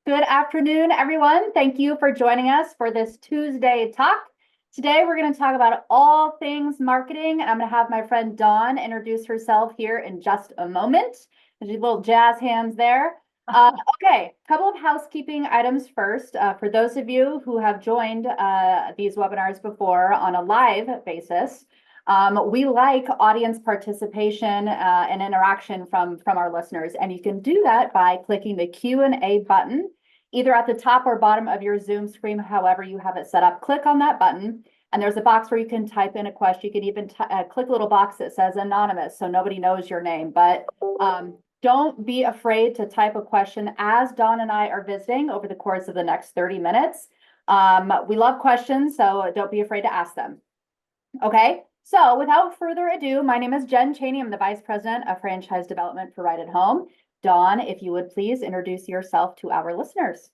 Good afternoon, everyone. Thank you for joining us for this Tuesday talk. Today, we're going to talk about all things marketing, and I'm going to have my friend Dawn introduce herself here in just a moment. There's little jazz hands there. Okay, a couple of housekeeping items first. For those of you who have joined these webinars before on a live basis, we like audience participation and interaction from our listeners, and you can do that by clicking the Q&A button, either at the top or bottom of your Zoom screen, however you have it set up. Click on that button, and there's a box where you can type in a question. You can even click a little box that says anonymous, so nobody knows your name, but don't be afraid to type a question as Dawn and I are visiting over the course of the next 30 minutes. We love questions, so don't be afraid to ask them. Okay. So without further ado, my name is Jen Chaney. I'm the Vice President of Franchise Development for Right at Home. Dawn, if you would please introduce yourself to our listeners.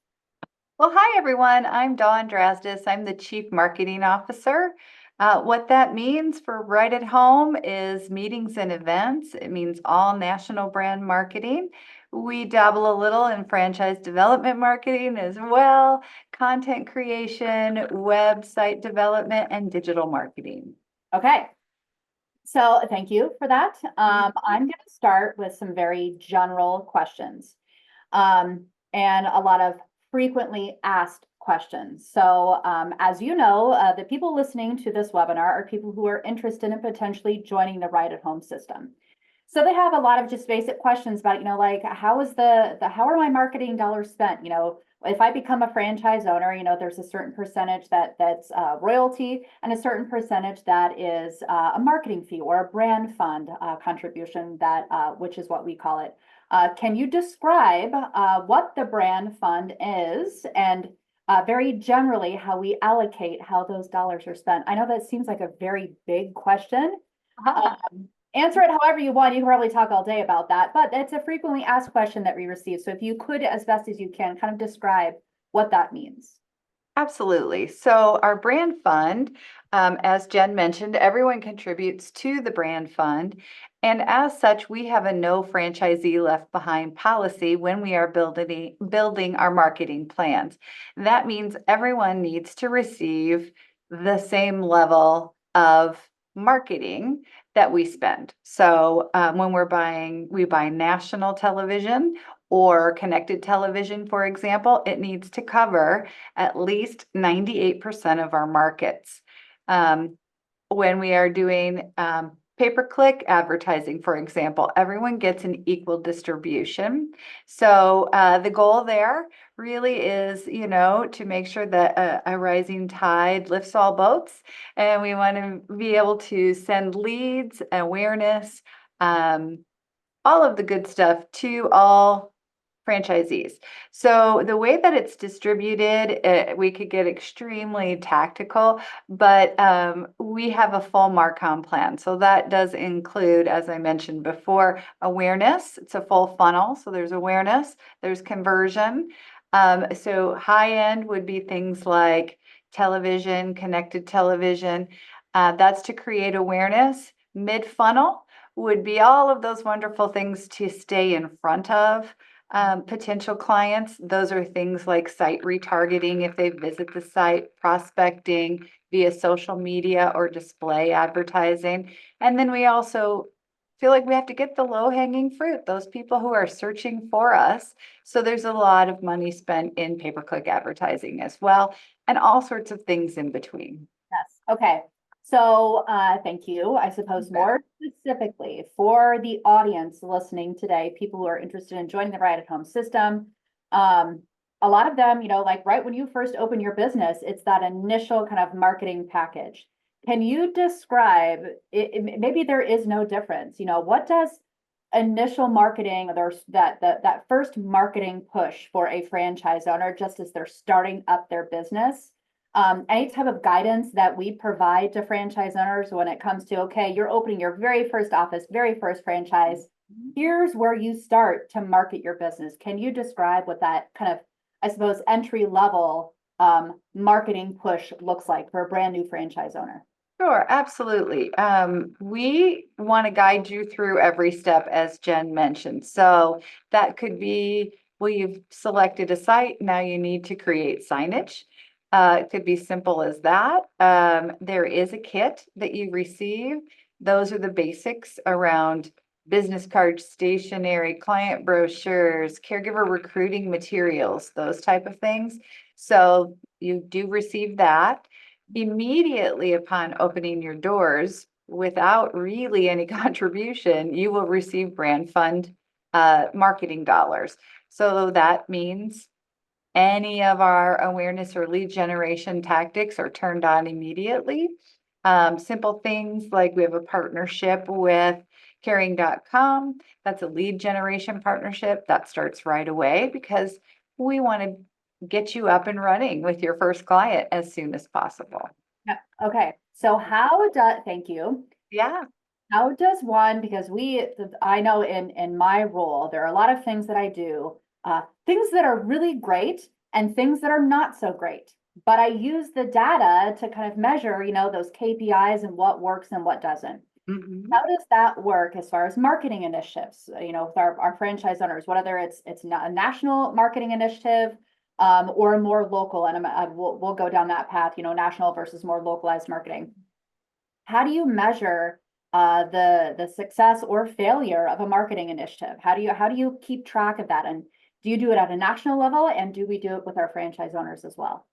Well, hi, everyone. I'm Dawn Drazdys. I'm the Chief Marketing Officer. What that means for Right at Home is meetings and events. It means all national brand marketing. We dabble a little in franchise development marketing as well, content creation, website development, and digital marketing. Okay. So thank you for that. I'm going to start with some very general questions and a lot of frequently asked questions. So as you know, the people listening to this webinar are people who are interested in potentially joining the Right at Home system. So they have a lot of just basic questions about, like how are my marketing dollars spent? If I become a franchise owner, there's a certain percentage that's royalty and a certain percentage that is a marketing fee or a brand fund contribution which is what we call it. Can you describe what the brand fund is and very generally how we allocate how those dollars are spent? I know that seems like a very big question. Answer it however you want. You can probably talk all day about that, but it's a frequently asked question that we receive. So if you could, as best as you can, kind of describe what that means. Absolutely. So our brand fund, as Jen mentioned, everyone contributes to the brand fund. And as such, we have a no franchisee left behind policy when we are building our marketing plans. That means everyone needs to receive the same level of marketing that we spend. So when we buy national television or connected television, for example, it needs to cover at least 98% of our markets. When we are doing pay-per-click advertising, for example, everyone gets an equal distribution. So the goal there really is, to make sure that a rising tide lifts all boats. And we want to be able to send leads, awareness, all of the good stuff to all franchisees. So the way that it's distributed, we could get extremely tactical, but we have a full MarCom plan. So that does include, as I mentioned before, awareness. It's a full funnel. So there's awareness, there's conversion. So high end would be things like television, connected television. That's to create awareness. Mid funnel would be all of those wonderful things to stay in front of potential clients. Those are things like site retargeting if they visit the site, prospecting via social media or display advertising. And then we also feel like we have to get the low-hanging fruit, those people who are searching for us. So there's a lot of money spent in pay-per-click advertising as well, and all sorts of things in between. Yes. Okay. So thank you. I suppose more specifically for the audience listening today, people who are interested in joining the Right at Home system, a lot of them, like right when you first open your business, it's that initial kind of marketing package. Can you describe it? Maybe there is no difference. What does initial marketing or that first marketing push for a franchise owner just as they're starting up their business? Any type of guidance that we provide to franchise owners when it comes to, okay, you're opening your very first office, very first franchise. Here's where you start to market your business. Can you describe what that kind of, I suppose, entry level marketing push looks like for a brand new franchise owner? Sure, absolutely. We want to guide you through every step, as Jen mentioned. So that could be Well, you've selected a site, now you need to create signage. It could be simple as that. There is a kit that you receive. Those are the basics around business cards, stationery, client brochures, caregiver recruiting materials, those type of things. So you do receive that. Immediately upon opening your doors, without really any contribution, you will receive brand fund marketing dollars. So that means any of our awareness or lead generation tactics are turned on immediately. Simple things like we have a partnership with caring.com. That's a lead generation partnership that starts right away because we want to get you up and running with your first client as soon as possible. Yeah. Okay. So thank you. Yeah. How does one, because I know in my role, there are a lot of things that I do, things that are really great and things that are not so great. But I use the data to kind of measure, those KPIs and what works and what doesn't. Mhm. How does that work as far as marketing initiatives, with our franchise owners, whether it's not a national marketing initiative, or more local, and we'll go down that path, national versus more localized marketing. How do you measure the success or failure of a marketing initiative? How do you keep track of that? And do you do it at a national level? And do we do it with our franchise owners as well?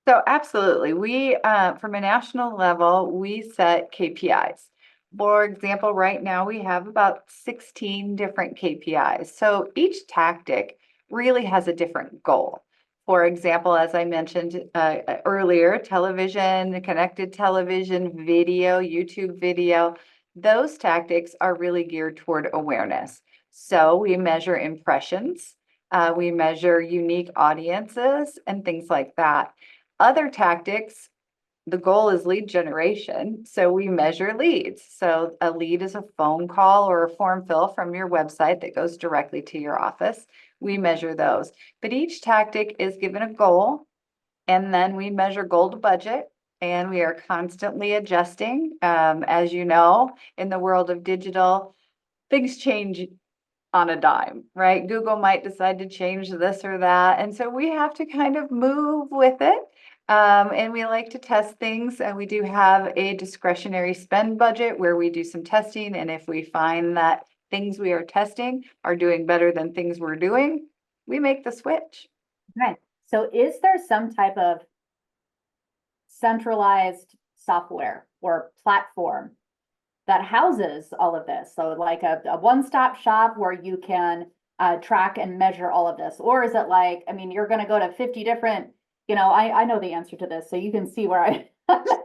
So absolutely, we from a national level, we set KPIs. For example, right now we have about 16 different KPIs. So each tactic really has a different goal. For example, as I mentioned earlier, television, connected television, video, YouTube video, those tactics are really geared toward awareness. So we measure impressions, we measure unique audiences, and things like that. Other tactics, the goal is lead generation. So we measure leads. So a lead is a phone call or a form fill from your website that goes directly to your office. We measure those. But each tactic is given a goal, and then we measure goal to budget. And we are constantly adjusting. As you know, in the world of digital, things change on a dime, right? Google might decide to change this or that. And so we have to kind of move with it. And we like to test things. And we do have a discretionary spend budget where we do some testing. And if we find that things we are testing are doing better than things we're doing, we make the switch. Okay. So is there some type of centralized software or platform that houses all of this? So like a one-stop shop where you can track and measure all of this? Or is it like, you're going to go to 50 different, I know the answer to this, so you can see where I.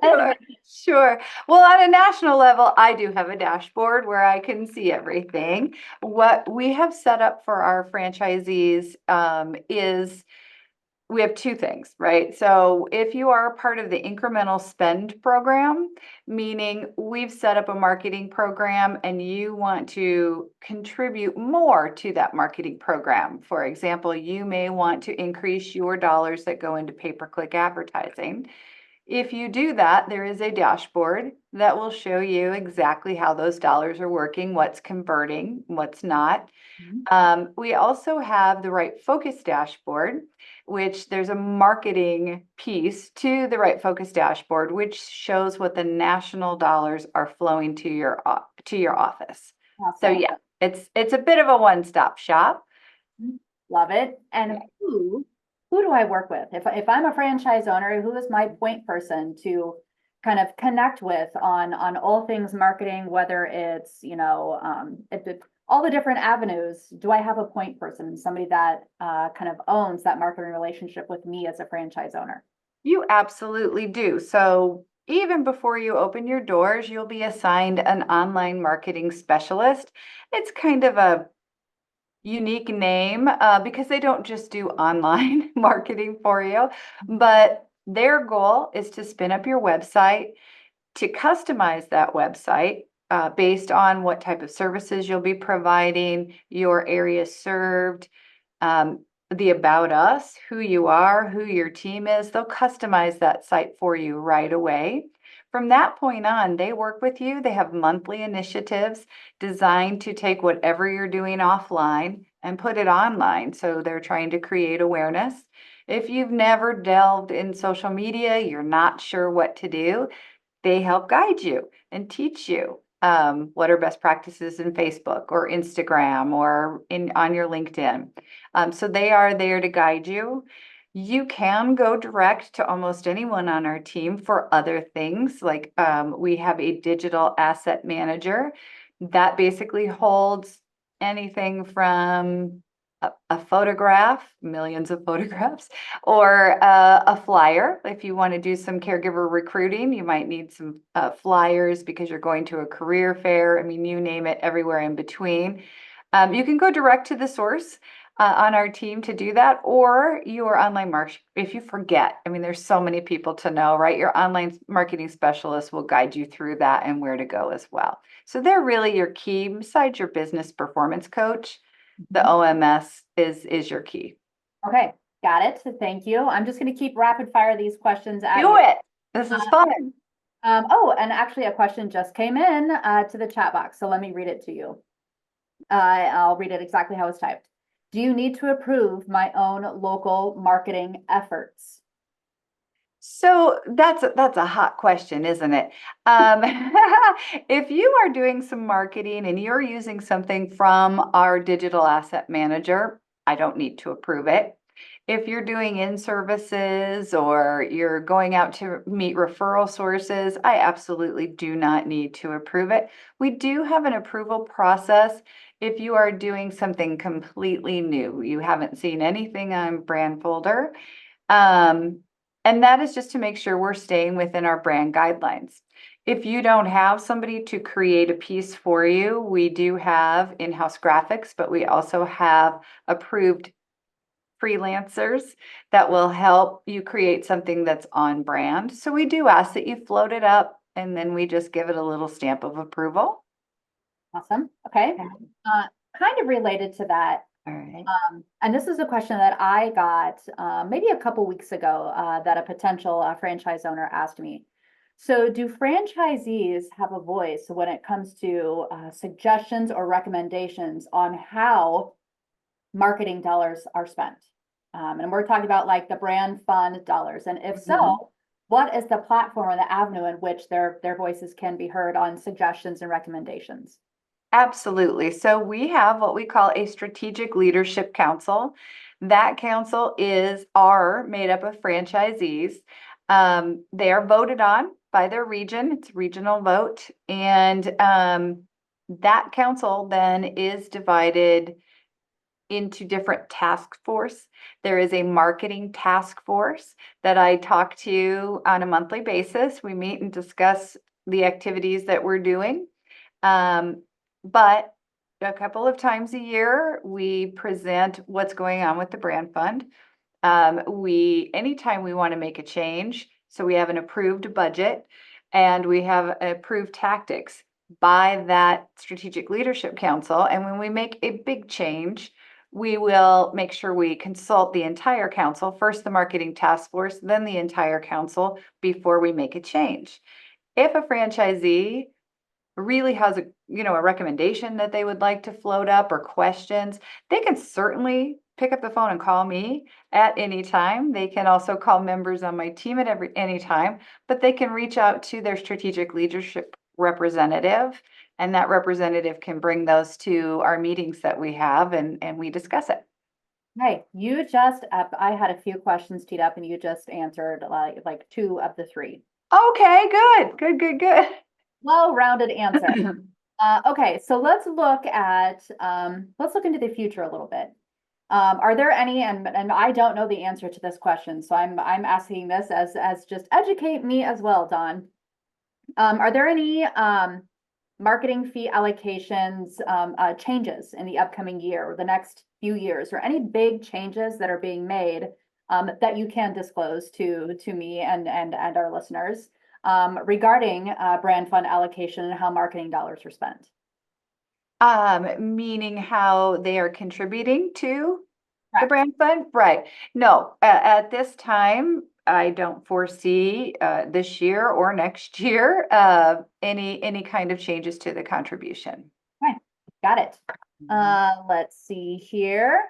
Sure, sure. Well, on a national level, I do have a dashboard where I can see everything. What we have set up for our franchisees is we have two things, right? So if you are a part of the incremental spend program, meaning we've set up a marketing program and you want to contribute more to that marketing program. For example, you may want to increase your dollars that go into pay-per-click advertising. If you do that, there is a dashboard that will show you exactly how those dollars are working, what's converting, what's not. We also have the RightFocus dashboard, which there's a marketing piece to the RightFocus dashboard, which shows what the national dollars are flowing to your office. Awesome. So yeah, it's a bit of a one-stop shop. Love it. And who do I work with? If I'm a franchise owner, who is my point person to kind of connect with on all things marketing, whether it's, all the different avenues? Do I have a point person, somebody that kind of owns that marketing relationship with me as a franchise owner? You absolutely do. So even before you open your doors, you'll be assigned an online marketing specialist. It's kind of a unique name because they don't just do online marketing for you, but their goal is to spin up your website, to customize that website based on what type of services you'll be providing, your area served, the about us, who you are, who your team is. They'll customize that site for you right away. From that point on, they work with you. They have monthly initiatives designed to take whatever you're doing offline and put it online. So they're trying to create awareness. If you've never delved in social media, you're not sure what to do, they help guide you and teach you what are best practices in Facebook or Instagram or on your LinkedIn. So they are there to guide you. You can go direct to almost anyone on our team for other things. Like we have a digital asset manager that basically holds anything from a photograph, millions of photographs, or a flyer. If you want to do some caregiver recruiting, you might need some flyers because you're going to a career fair. I mean, you name it, everywhere in between. You can go direct to the source on our team to do that, or your online marketing. If you forget, I mean, there's so many people to know, right? Your online marketing specialist will guide you through that and where to go as well. So they're really your key, besides your business performance coach. The OMS is your key. Okay, got it. Thank you. I'm just going to keep rapid fire these questions at Do you. it. This is fun. Oh, and actually a question just came in to the chat box. So let me read it to you. I'll read it exactly how it's typed. Do you need to approve my own local marketing efforts? So that's a hot question, isn't it? If you are doing some marketing and you're using something from our digital asset manager, I don't need to approve it. If you're doing in-services or you're going out to meet referral sources, I absolutely do not need to approve it. We do have an approval process if you are doing something completely new. You haven't seen anything on Brand Folder. And that is just to make sure we're staying within our brand guidelines. If you don't have somebody to create a piece for you, we do have in-house graphics, but we also have approved freelancers that will help you create something that's on brand. So we do ask that you float it up and then we just give it a little stamp of approval. Awesome. Okay. Kind of related to that. All right. And this is a question that I got maybe a couple weeks ago that a potential franchise owner asked me. So do franchisees have a voice when it comes to suggestions or recommendations on how marketing dollars are spent? And we're talking about like the brand fund dollars. And if so, what is the platform or the avenue in which their voices can be heard on suggestions and recommendations? Absolutely. So we have what we call a strategic leadership council. That council are made up of franchisees. They are voted on by their region. It's a regional vote. And that council then is divided into different task force. There is a marketing task force that I talk to on a monthly basis. We meet and discuss the activities that we're doing. But a couple of times a year, we present what's going on with the brand fund. Anytime we want to make a change, so we have an approved budget and we have approved tactics by that strategic leadership council. And when we make a big change, we will make sure we consult the entire council, first the marketing task force, then the entire council before we make a change. If a franchisee really has a recommendation that they would like to float up or questions, they can certainly pick up the phone and call me at any time. They can also call members on my team at any time, but they can reach out to their strategic leadership representative, and that representative can bring those to our meetings that we have and we discuss it. Hey, I had a few questions teed up and you just answered like 2 of the 3. Okay, good. Well-rounded answer. Okay, so let's look into the future a little bit. Are there any, and I don't know the answer to this question, so I'm asking this as just educate me as well, Dawn. Are there any marketing fee allocations changes in the upcoming year or the next few years, or any big changes that are being made that you can disclose to me and our listeners regarding brand fund allocation and how marketing dollars are spent? Meaning how they are contributing to the brand fund? Right. No, at this time, I don't foresee this year or next year any kind of changes to the contribution. Okay, got it. Let's see here.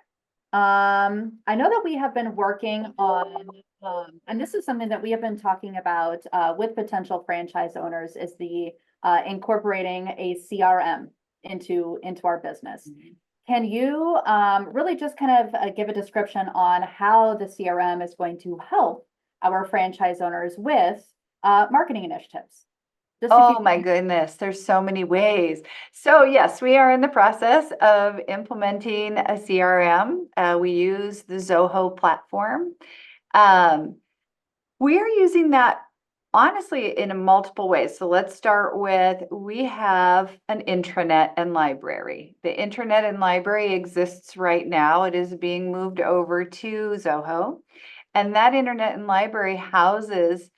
I know that we have been working on, and this is something that we have been talking about with potential franchise owners is the incorporating a CRM into our business. Can you really just kind of give a description on how the CRM is going to help our franchise owners with marketing initiatives? Just a few. Oh my goodness, there's so many ways. So yes, we are in the process of implementing a CRM. We use the Zoho platform. Um, we are using that honestly in multiple ways. So let's start with, we have an intranet and library. The intranet and library exists right now. It is being moved over to Zoho. And that internet and library houses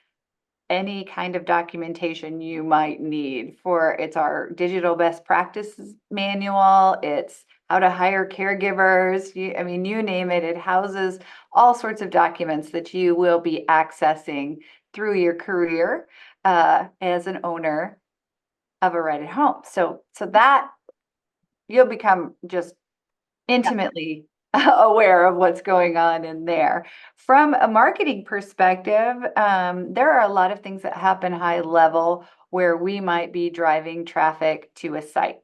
any kind of documentation you might need for, it's our digital best practices manual, it's how to hire caregivers, I mean, you name it, it houses all sorts of documents that you will be accessing through your career as an owner of a rented home. So that you'll become just intimately aware of what's going on in there. From a marketing perspective, there are a lot of things that happen high level where we might be driving traffic to a site.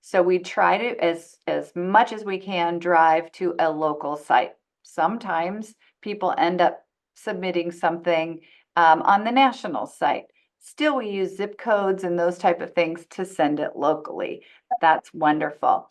So we try to, as much as we can, drive to a local site. Sometimes people end up submitting something on the national site. Still, we use zip codes and those type of things to send it locally. That's wonderful.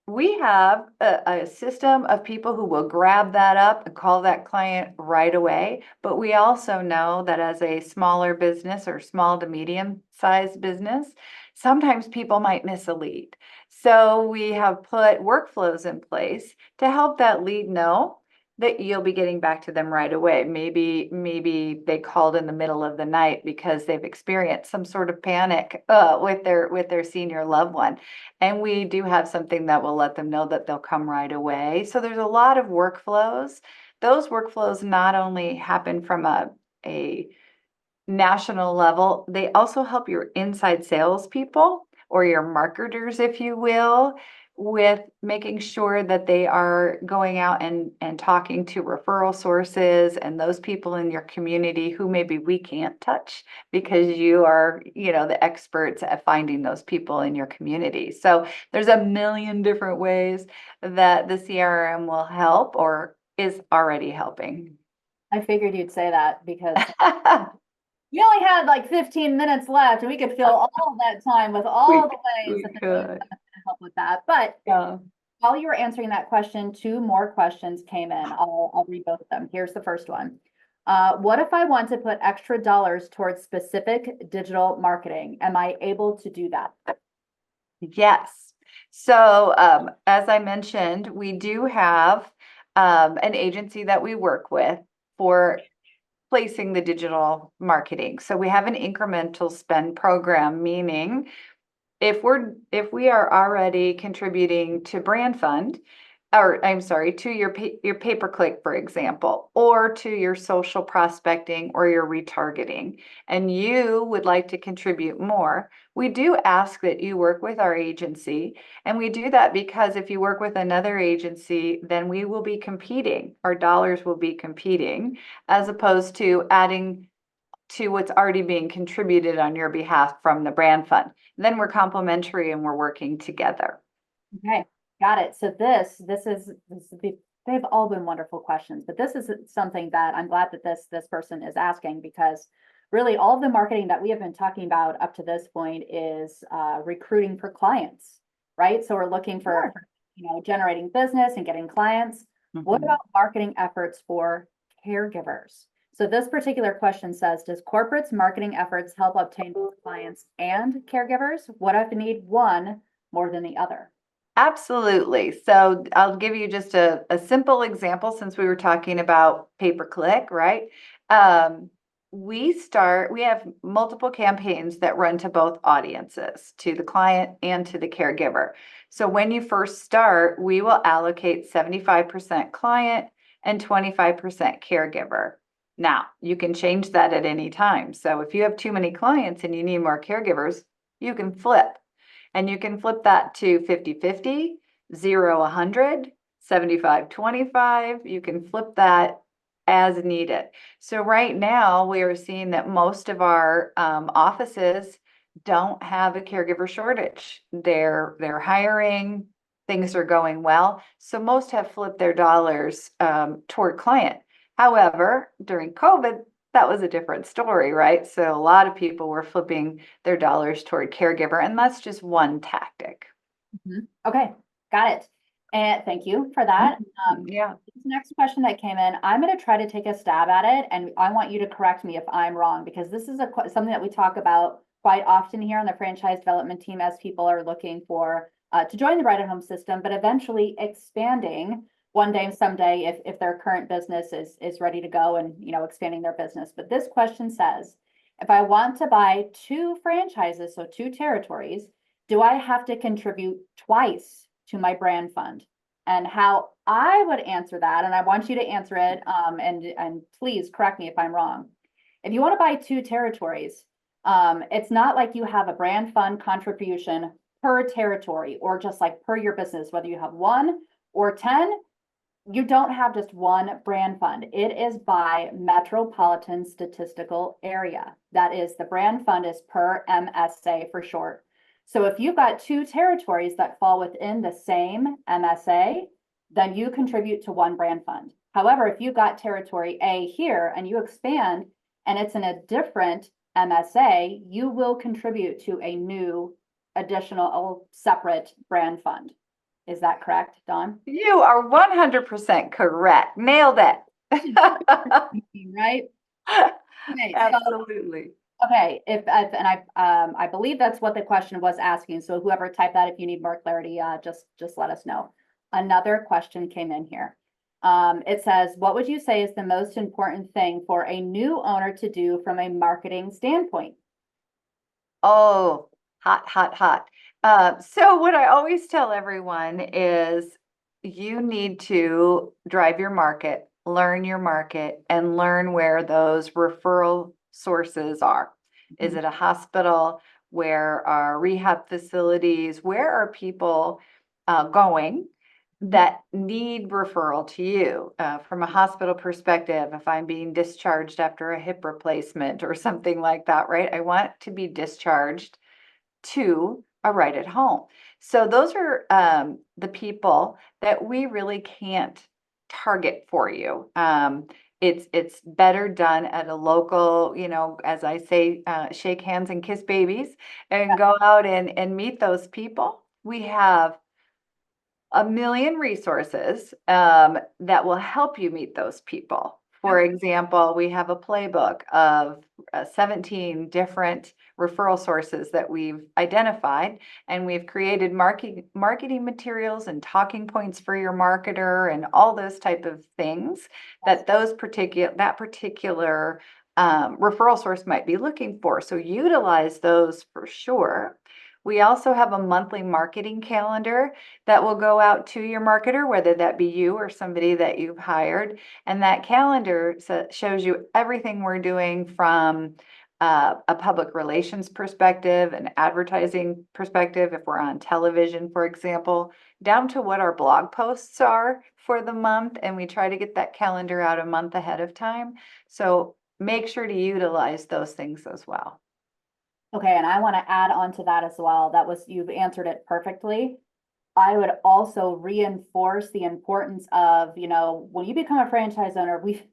We have a system of people who will grab that up and call that client right away. But we also know that as a smaller business or small to medium sized business, sometimes people might miss a lead. So we have put workflows in place to help that lead know that you'll be getting back to them right away. Maybe they called in the middle of the night because they've experienced some sort of panic with their senior loved one. And we do have something that will let them know that they'll come right away. So there's a lot of workflows. Those workflows not only happen from a national level, they also help your inside salespeople or your marketers, if you will, with making sure that they are going out and talking to referral sources and those people in your community who maybe we can't touch because you are, the experts at finding those people in your community. So there's a million different ways that the CRM will help or is already helping. I figured you'd say that because we only had like 15 minutes left and we could fill all that time with all the ways We that the CRM could. is going to help with that. But Yeah. while you were answering that question, two more questions came in. I'll read both of them. Here's the first one. What if I want to put extra dollars towards specific digital marketing? Am I able to do that? Yes. So as I mentioned, we do have an agency that we work with for placing the digital marketing. So we have an incremental spend program, meaning if we are already contributing to brand fund, or I'm sorry, to your pay-per-click, for example, or to your social prospecting or your retargeting, and you would like to contribute more, we do ask that you work with our agency. And we do that because if you work with another agency, then we will be competing. Our dollars will be competing as opposed to adding to what's already being contributed on your behalf from the brand fund. Then we're complementary and we're working together. Okay, got it. So they've all been wonderful questions, but this is something that I'm glad that this person is asking because really all of the marketing that we have been talking about up to this point is recruiting for clients, right? So we're looking for, generating business and getting clients. What about marketing efforts for caregivers? So this particular question says, does corporate's marketing efforts help obtain both clients and caregivers? What if I need one more than the other? Absolutely. So I'll give you just a simple example since we were talking about pay-per-click, right? We have multiple campaigns that run to both audiences, to the client and to the caregiver. So when you first start, we will allocate 75% client and 25% caregiver. Now, you can change that at any time. So if you have too many clients and you need more caregivers, you can flip. And you can flip that to 50-50, 0-100, 75-25. You can flip that as needed. So right now we are seeing that most of our offices don't have a caregiver shortage. They're hiring, things are going well. So most have flipped their dollars toward client. However, during COVID, that was a different story, right? So a lot of people were flipping their dollars toward caregiver, and that's just one tactic. Okay, got it. And thank you for that. Yeah. This next question that came in, I'm going to try to take a stab at it, and I want you to correct me if I'm wrong, because this is something that we talk about quite often here on the franchise development team as people are looking for to join the Right at Home system, but eventually expanding one day, someday, if their current business is ready to go and expanding their business. But this question says, if I want to buy 2 franchises, so 2 territories, do I have to contribute twice to my brand fund? And how I would answer that, and I want you to answer it, and please correct me if I'm wrong. If you want to buy 2 territories, it's not like you have a brand fund contribution per territory or just like per your business, whether you have 1 or 10, you don't have just one brand fund. It is by Metropolitan Statistical Area. That is, the brand fund is per MSA for short. So if you've got 2 territories that fall within the same MSA, then you contribute to 1 brand fund. However, if you've got territory A here and you expand and it's in a different MSA, you will contribute to a new additional separate brand fund. Is that correct, Dawn? You are 100% correct. Nailed it. Right? Okay, Absolutely. Okay, I believe that's what the question was asking. So whoever typed that, if you need more clarity, just let us know. Another question came in here. It says, what would you say is the most important thing for a new owner to do from a marketing standpoint? Oh, hot, hot, hot. So what I always tell everyone is you need to drive your market, learn your market, and learn where those referral sources are. Is it a hospital? Where are rehab facilities? Where are people going that need referral to you? From a hospital perspective, if I'm being discharged after a hip replacement or something like that, right? I want to be discharged to a Right at Home. So those are the people that we really can't target for you. It's better done at a local, as I say, shake hands and kiss babies and go out and meet those people. We have a million resources that will help you meet those people. For example, we have a playbook of 17 different referral sources that we've identified, and we've created marketing materials and talking points for your marketer and all those type of things that that particular referral source might be looking for. So utilize those for sure. We also have a monthly marketing calendar that will go out to your marketer, whether that be you or somebody that you've hired. And that calendar shows you everything we're doing from a public relations perspective, an advertising perspective, if we're on television, for example, down to what our blog posts are for the month. And we try to get that calendar out a month ahead of time. So make sure to utilize those things as well. Okay, and I want to add on to that as well. You've answered it perfectly. I would also reinforce the importance of, when you become a franchise owner, we've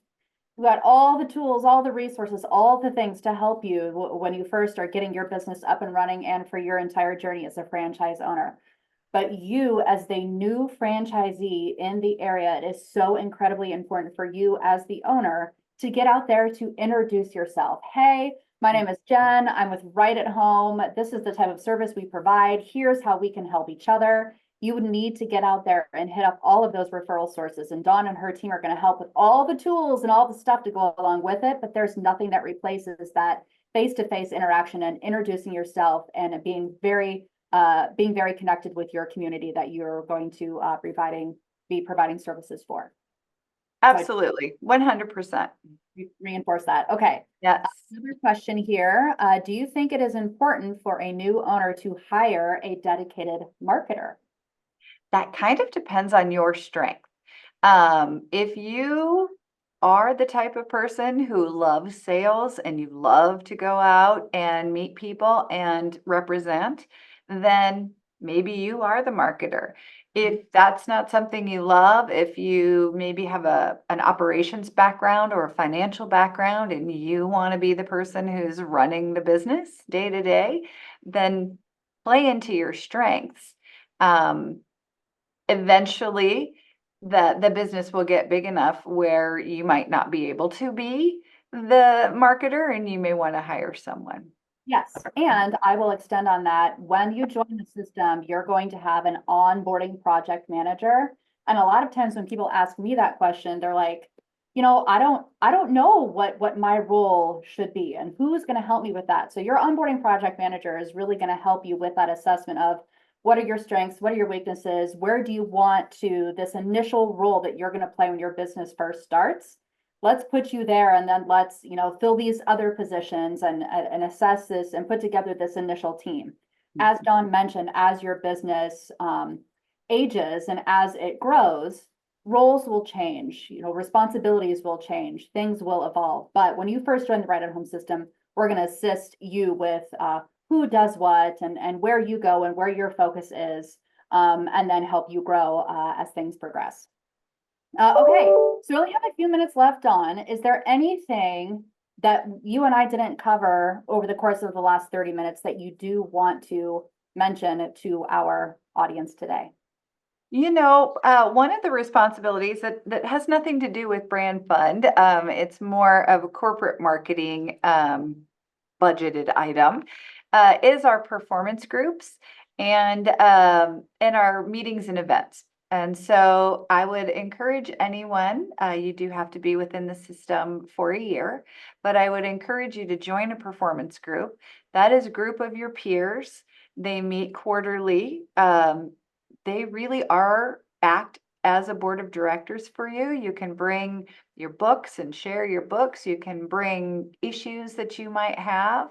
got all the tools, all the resources, all the things to help you when you first are getting your business up and running and for your entire journey as a franchise owner. But you, as the new franchisee in the area, it is so incredibly important for you as the owner to get out there to introduce yourself. Hey, my name is Jen. I'm with Right at Home. This is the type of service we provide. Here's how we can help each other. You would need to get out there and hit up all of those referral sources. And Dawn and her team are going to help with all the tools and all the stuff to go along with it. But there's nothing that replaces that face-to-face interaction and introducing yourself and being very connected with your community that you're going to be providing services for. Absolutely. 100%. Reinforce that. Okay. Yes. Another question here. Do you think it is important for a new owner to hire a dedicated marketer? That kind of depends on your strength. If you are the type of person who loves sales and you love to go out and meet people and represent, then maybe you are the marketer. If that's not something you love, if you maybe have an operations background or a financial background and you want to be the person who's running the business day to day, then play into your strengths. Um, Eventually the business will get big enough where you might not be able to be the marketer and you may want to hire someone. Yes, and I will extend on that. When you join the system, you're going to have an onboarding project manager. And a lot of times when people ask me that question, they're like, I don't know what my role should be and who's going to help me with that. So your onboarding project manager is really going to help you with that assessment of what are your strengths, what are your weaknesses, where do you want to this initial role that you're going to play when your business first starts. Let's put you there and then let's fill these other positions and assess this and put together this initial team. As Dawn mentioned, as your business ages and as it grows, roles will change, responsibilities will change, things will evolve. But when you first join the Right at Home system, we're going to assist you with who does what and where you go and where your focus is, and then help you grow as things progress. Okay, so we only have a few minutes left on. Is there anything that you and I didn't cover over the course of the last 30 minutes that you do want to mention to our audience today? One of the responsibilities that has nothing to do with brand fund, it's more of a corporate marketing budgeted item, is our performance groups and our meetings and events. And so I would encourage anyone, you do have to be within the system for a year, but I would encourage you to join a performance group. That is a group of your peers. They meet quarterly. They really act as a board of directors for you. You can bring your books and share your books. You can bring issues that you might have.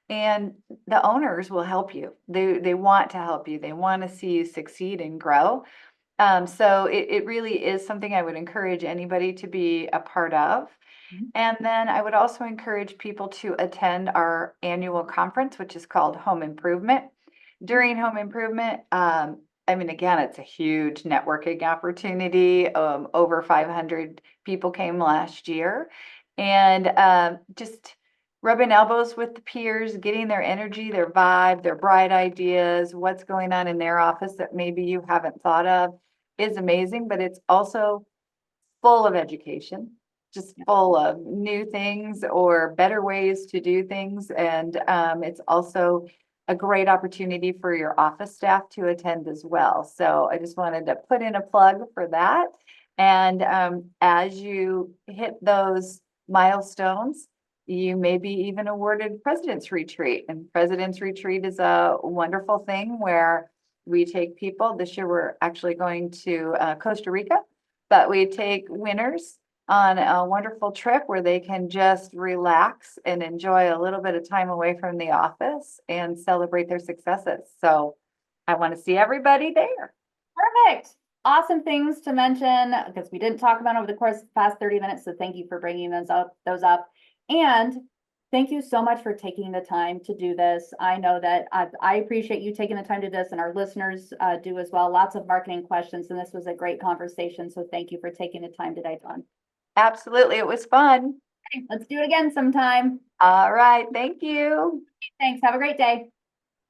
And the owners will help you. They want to help you. They want to see you succeed and grow. So it really is something I would encourage anybody to be a part of. And then I would also encourage people to attend our annual conference, which is called Home Improvement. During Home Improvement, again, it's a huge networking opportunity. Over 500 people came last year. And just rubbing elbows with the peers, getting their energy, their vibe, their bright ideas, what's going on in their office that maybe you haven't thought of is amazing, but it's also full of education, just full of new things or better ways to do things. And it's also a great opportunity for your office staff to attend as well. So I just wanted to put in a plug for that. And as you hit those milestones, you may be even awarded President's Retreat. And President's Retreat is a wonderful thing where we take people. This year, we're actually going to Costa Rica, but we take winners on a wonderful trip where they can just relax and enjoy a little bit of time away from the office and celebrate their successes. So I want to see everybody there. Perfect. Awesome things to mention because we didn't talk about over the course of the past 30 minutes. So thank you for bringing those up. And thank you so much for taking the time to do this. I know that I appreciate you taking the time to do this and our listeners do as well. Lots of marketing questions, and this was a great conversation. So thank you for taking the time today, Dawn. Absolutely. It was fun. Okay, let's do it again sometime. All right. Thank you. Thanks. Have a great day.